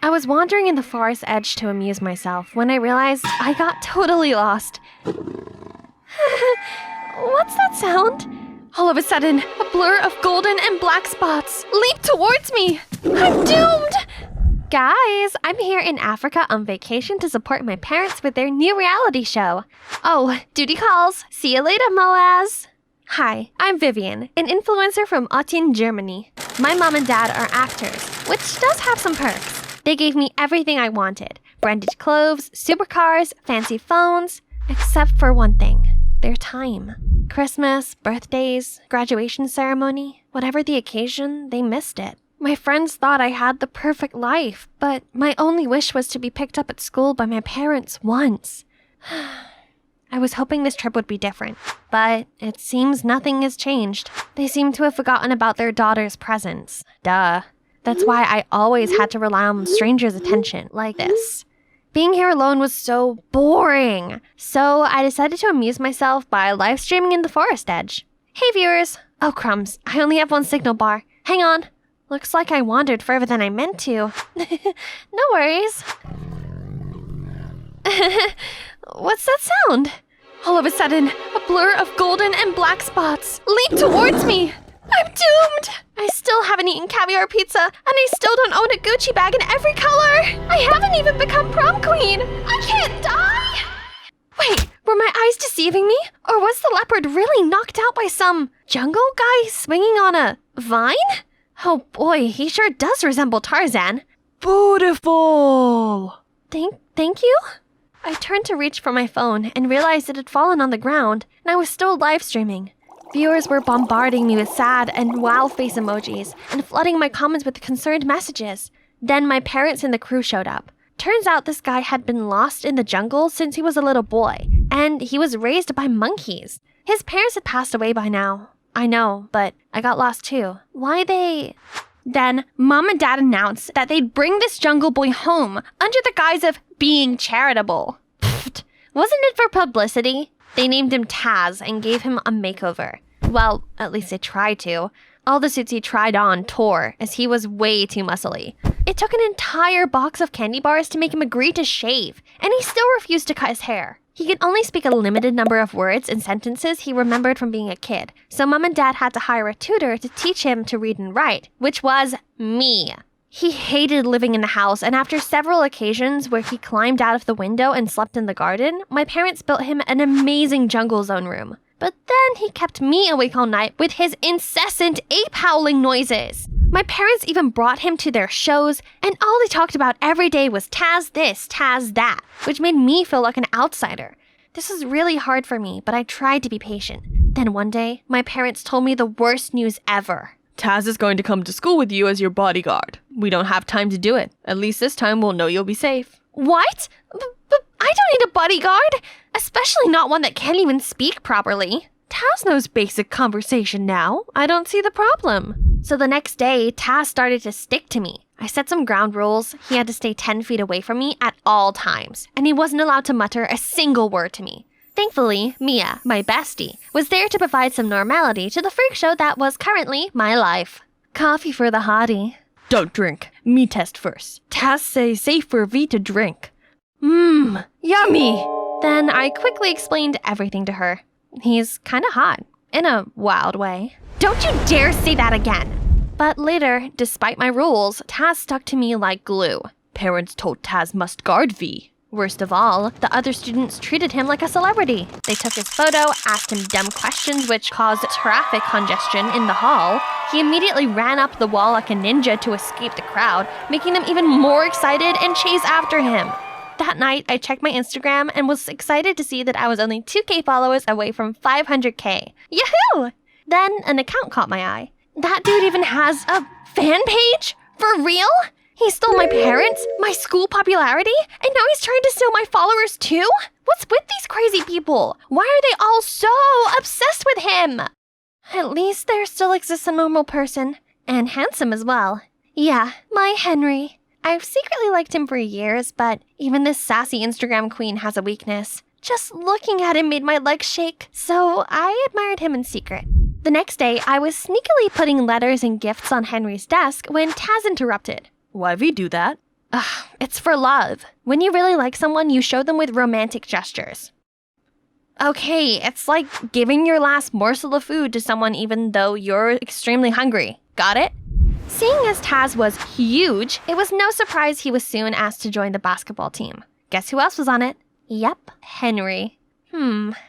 I was wandering in the forest edge to amuse myself when I realized I got totally lost. What's that sound? All of a sudden, a blur of golden and black spots leaped towards me. I'm doomed! Guys, I'm here in Africa on vacation to support my parents with their new reality show. Oh, duty calls. See you later, Moaz. Hi, I'm Vivian, an influencer from Aachen, Germany. My mom and dad are actors, which does have some perks. They gave me everything I wanted. Branded clothes, supercars, fancy phones, except for one thing, their time. Christmas, birthdays, graduation ceremony, whatever the occasion, they missed it. My friends thought I had the perfect life, but my only wish was to be picked up at school by my parents once. I was hoping this trip would be different, but it seems nothing has changed. They seem to have forgotten about their daughter's presence. Duh. That's why I always had to rely on strangers' attention, like this. Being here alone was so boring, so I decided to amuse myself by live streaming in the forest edge. Hey viewers! Oh crumbs, I only have one signal bar. Hang on. Looks like I wandered further than I meant to. No worries. What's that sound? All of a sudden, a blur of golden and black spots leaped towards me. I'm doomed! I still haven't eaten caviar pizza, and I still don't own a Gucci bag in every color! I haven't even become prom queen! I can't die! Wait, were my eyes deceiving me? Or was the leopard really knocked out by some jungle guy swinging on a vine? Oh boy, he sure does resemble Tarzan. Beautiful! Thank you? I turned to reach for my phone and realized it had fallen on the ground, and I was still live streaming. Viewers were bombarding me with sad and wow face emojis and flooding my comments with concerned messages. Then my parents and the crew showed up. Turns out this guy had been lost in the jungle since he was a little boy, and he was raised by monkeys. His parents had passed away by now. I know, but I got lost too. Then, Mom and Dad announced that they'd bring this jungle boy home under the guise of being charitable. Pfft, wasn't it for publicity? They named him Taz and gave him a makeover. Well, at least they tried to. All the suits he tried on tore, as he was way too muscly. It took an entire box of candy bars to make him agree to shave, and he still refused to cut his hair. He could only speak a limited number of words and sentences he remembered from being a kid, so Mom and Dad had to hire a tutor to teach him to read and write, which was me. He hated living in the house, and after several occasions where he climbed out of the window and slept in the garden, my parents built him an amazing jungle zone room. But then he kept me awake all night with his incessant ape howling noises. My parents even brought him to their shows, and all they talked about every day was Taz this, Taz that, which made me feel like an outsider. This was really hard for me, but I tried to be patient. Then one day, my parents told me the worst news ever. Taz is going to come to school with you as your bodyguard. We don't have time to do it. At least this time we'll know you'll be safe. What? But I don't need a bodyguard! Especially not one that can't even speak properly. Taz knows basic conversation now. I don't see the problem. So the next day, Taz started to stick to me. I set some ground rules. He had to stay 10 feet away from me at all times, and he wasn't allowed to mutter a single word to me. Thankfully, Mia, my bestie, was there to provide some normality to the freak show that was currently my life. Coffee for the hottie. Don't drink. Me test first. Taz say safe for V to drink. Yummy! Then I quickly explained everything to her. He's kinda hot, in a wild way. Don't you dare say that again! But later, despite my rules, Taz stuck to me like glue. Parents told Taz must guard V. Worst of all, the other students treated him like a celebrity. They took his photo, asked him dumb questions which caused traffic congestion in the hall. He immediately ran up the wall like a ninja to escape the crowd, making them even more excited and chase after him. That night, I checked my Instagram and was excited to see that I was only 2K followers away from 500K. Yahoo! Then an account caught my eye. That dude even has a fan page? For real? He stole my parents, my school popularity, and now he's trying to steal my followers too? What's with these crazy people? Why are they all so obsessed with him? At least there still exists a normal person, and handsome as well. Yeah, my Henry. I've secretly liked him for years, but even this sassy Instagram queen has a weakness. Just looking at him made my legs shake, so I admired him in secret. The next day, I was sneakily putting letters and gifts on Henry's desk when Taz interrupted. Why we do that? Ugh, it's for love. When you really like someone, you show them with romantic gestures. Okay, it's like giving your last morsel of food to someone even though you're extremely hungry. Got it? Seeing as Taz was huge, it was no surprise he was soon asked to join the basketball team. Guess who else was on it? Yep, Henry.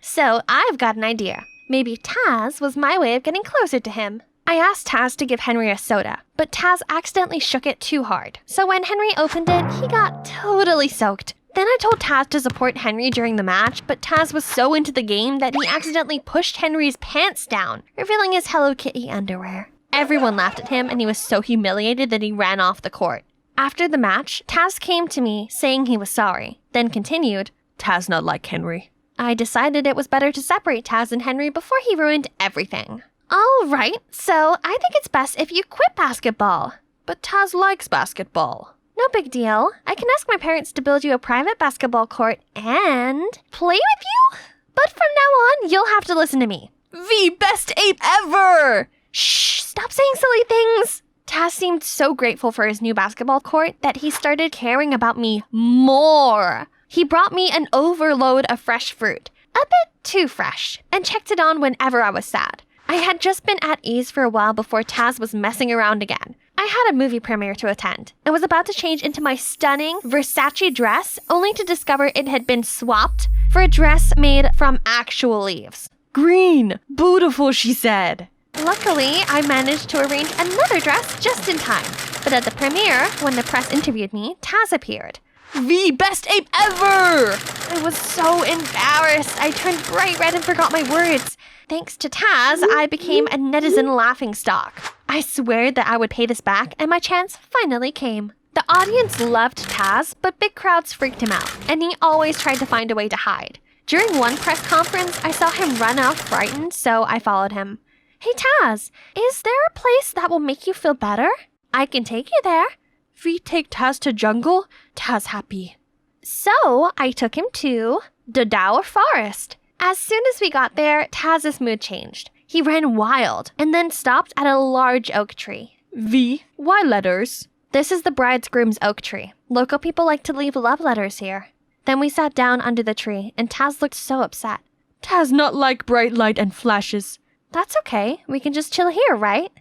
So I've got an idea. Maybe Taz was my way of getting closer to him. I asked Taz to give Henry a soda, but Taz accidentally shook it too hard. So when Henry opened it, he got totally soaked. Then I told Taz to support Henry during the match, but Taz was so into the game that he accidentally pushed Henry's pants down, revealing his Hello Kitty underwear. Everyone laughed at him and he was so humiliated that he ran off the court. After the match, Taz came to me saying he was sorry, then continued, Taz not like Henry. I decided it was better to separate Taz and Henry before he ruined everything. All right, so I think it's best if you quit basketball. But Taz likes basketball. No big deal. I can ask my parents to build you a private basketball court and play with you? But from now on, you'll have to listen to me. V, best ape ever! Shh, stop saying silly things. Taz seemed so grateful for his new basketball court that he started caring about me more. He brought me an overload of fresh fruit, a bit too fresh, and checked it on whenever I was sad. I had just been at ease for a while before Taz was messing around again. I had a movie premiere to attend and was about to change into my stunning Versace dress, only to discover it had been swapped for a dress made from actual leaves. Green, beautiful, she said. Luckily, I managed to arrange another dress just in time. But at the premiere, when the press interviewed me, Taz appeared. V, best ape ever! I was so embarrassed. I turned bright red and forgot my words. Thanks to Taz, I became a netizen laughingstock. I swear that I would pay this back, and my chance finally came. The audience loved Taz, but big crowds freaked him out, and he always tried to find a way to hide. During one press conference, I saw him run off frightened, so I followed him. Hey Taz, is there a place that will make you feel better? I can take you there. V, take Taz to jungle? Taz happy. So I took him to the Dower Forest. As soon as we got there, Taz's mood changed. He ran wild and then stopped at a large oak tree. V, why letters? This is the bridegroom's oak tree. Local people like to leave love letters here. Then we sat down under the tree and Taz looked so upset. Taz not like bright light and flashes. That's okay. We can just chill here, right?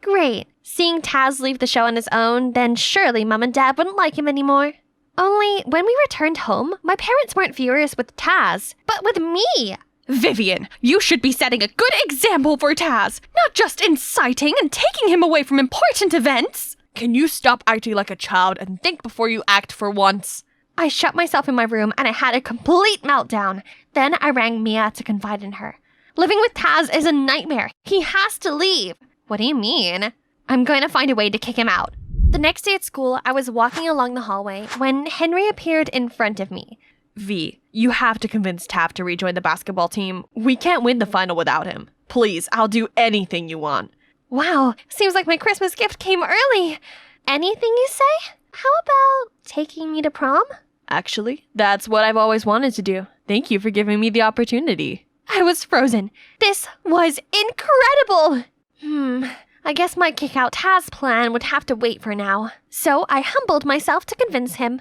Great. Seeing Taz leave the show on his own, then surely Mom and Dad wouldn't like him anymore. Only, when we returned home, my parents weren't furious with Taz, but with me. Vivian, you should be setting a good example for Taz, not just inciting and taking him away from important events. Can you stop acting like a child and think before you act for once? I shut myself in my room and I had a complete meltdown. Then I rang Mia to confide in her. Living with Taz is a nightmare. He has to leave. What do you mean? I'm going to find a way to kick him out. The next day at school, I was walking along the hallway when Henry appeared in front of me. V, you have to convince Taft to rejoin the basketball team. We can't win the final without him. Please, I'll do anything you want. Wow, seems like my Christmas gift came early. Anything you say? How about taking me to prom? Actually, that's what I've always wanted to do. Thank you for giving me the opportunity. I was frozen. This was incredible! I guess my kick-out Taz plan would have to wait for now. So I humbled myself to convince him.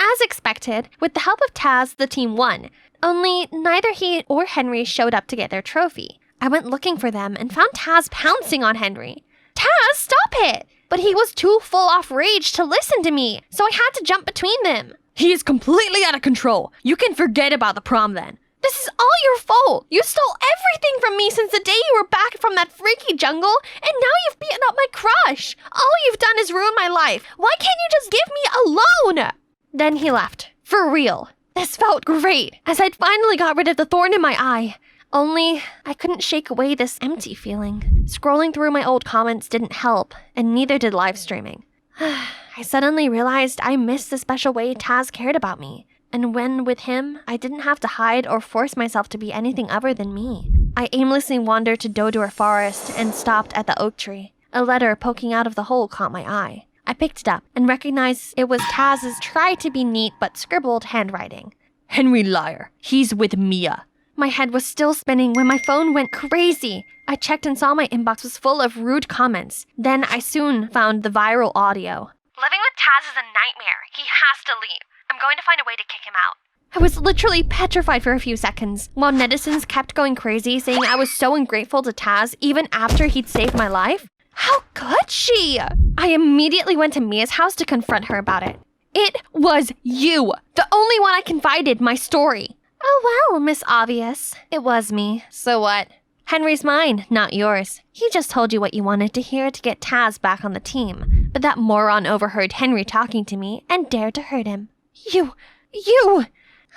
As expected, with the help of Taz, the team won. Only neither he or Henry showed up to get their trophy. I went looking for them and found Taz pouncing on Henry. Taz, stop it! But he was too full off rage to listen to me, so I had to jump between them. He is completely out of control. You can forget about the prom then. This is all your fault. You stole everything from me since the day you were back from that freaky jungle, and now you've beaten up my crush. All you've done is ruin my life. Why can't you just give me alone? Then he left. For real. This felt great, as I'd finally got rid of the thorn in my eye. Only, I couldn't shake away this empty feeling. Scrolling through my old comments didn't help, and neither did live streaming. I suddenly realized I missed the special way Taz cared about me. And when with him, I didn't have to hide or force myself to be anything other than me. I aimlessly wandered to Dodoor Forest and stopped at the oak tree. A letter poking out of the hole caught my eye. I picked it up and recognized it was Taz's try-to-be-neat but scribbled handwriting. Henry liar. He's with Mia. My head was still spinning when my phone went crazy. I checked and saw my inbox was full of rude comments. Then I soon found the viral audio. Living with Taz is a nightmare. He has to leave. I'm going to find a way to kick him out. I was literally petrified for a few seconds, while netizens kept going crazy, saying I was so ungrateful to Taz even after he'd saved my life. How could she? I immediately went to Mia's house to confront her about it. It was you, the only one I confided my story. Oh well, Miss Obvious. It was me. So what? Henry's mine, not yours. He just told you what you wanted to hear to get Taz back on the team. But that moron overheard Henry talking to me and dared to hurt him. You!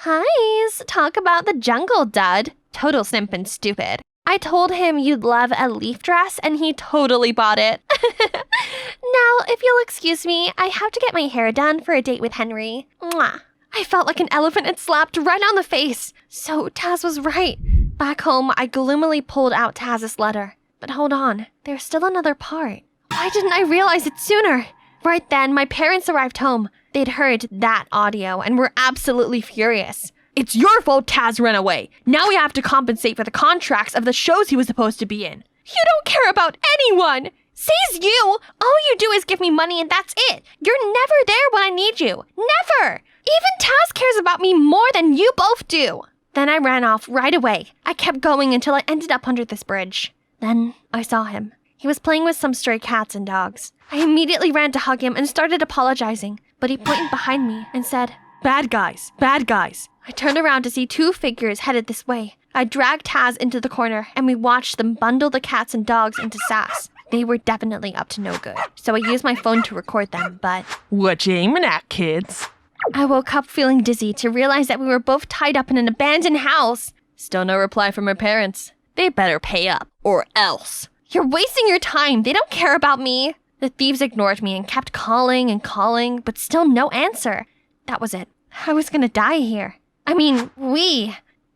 Hi, talk about the jungle, dud. Total simp and stupid. I told him you'd love a leaf dress and he totally bought it. Now, if you'll excuse me, I have to get my hair done for a date with Henry. Mwah. I felt like an elephant had slapped right on the face. So Taz was right. Back home, I gloomily pulled out Taz's letter. But hold on, there's still another part. Why didn't I realize it sooner? Right then, my parents arrived home. They'd heard that audio and were absolutely furious. It's your fault Taz ran away. Now we have to compensate for the contracts of the shows he was supposed to be in. You don't care about anyone! Says you! All you do is give me money and that's it. You're never there when I need you. Never! Even Taz cares about me more than you both do. Then I ran off right away. I kept going until I ended up under this bridge. Then I saw him. He was playing with some stray cats and dogs. I immediately ran to hug him and started apologizing, but he pointed behind me and said, "Bad guys, bad guys." I turned around to see two figures headed this way. I dragged Taz into the corner and we watched them bundle the cats and dogs into sacks. They were definitely up to no good, so I used my phone to record them, but... What you aiming at, kids? I woke up feeling dizzy to realize that we were both tied up in an abandoned house. Still no reply from her parents. They better pay up, or else. You're wasting your time. They don't care about me. The thieves ignored me and kept calling and calling, but still no answer. That was it. I was gonna die here.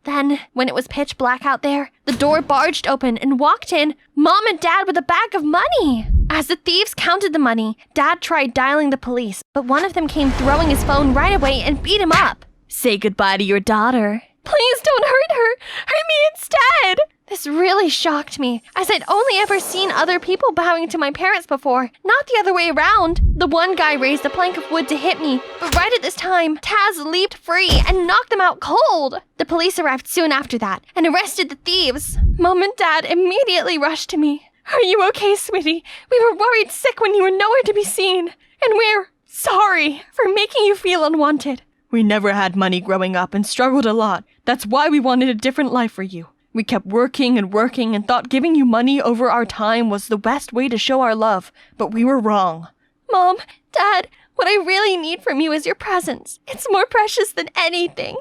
Then, when it was pitch black out there, the door barged open and walked in Mom and Dad with a bag of money. As the thieves counted the money, Dad tried dialing the police, but one of them came throwing his phone right away and beat him up. Say goodbye to your daughter. Please don't hurt her. Hurt me instead. This really shocked me, as I'd only ever seen other people bowing to my parents before, not the other way around. The one guy raised a plank of wood to hit me, but right at this time, Taz leaped free and knocked them out cold. The police arrived soon after that and arrested the thieves. Mom and Dad immediately rushed to me. "Are you okay, sweetie? We were worried sick when you were nowhere to be seen, and we're sorry for making you feel unwanted." We never had money growing up and struggled a lot. That's why we wanted a different life for you. We kept working and thought giving you money over our time was the best way to show our love, but we were wrong. Mom, Dad, what I really need from you is your presence. It's more precious than anything.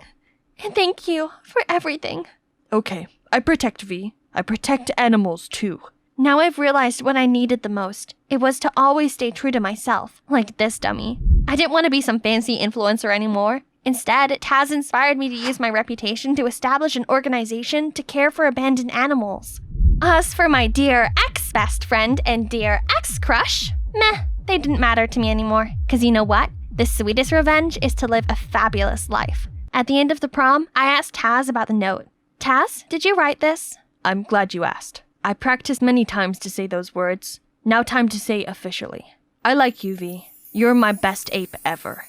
And thank you for everything. Okay, I protect V. I protect animals too. Now I've realized what I needed the most. It was to always stay true to myself, like this dummy. I didn't want to be some fancy influencer anymore. Instead, Taz inspired me to use my reputation to establish an organization to care for abandoned animals. As for my dear ex-best friend and dear ex-crush, meh, they didn't matter to me anymore. 'Cause you know what? The sweetest revenge is to live a fabulous life. At the end of the prom, I asked Taz about the note. Taz, did you write this? I'm glad you asked. I practiced many times to say those words. Now time to say officially. I like you, V. You're my best ape ever.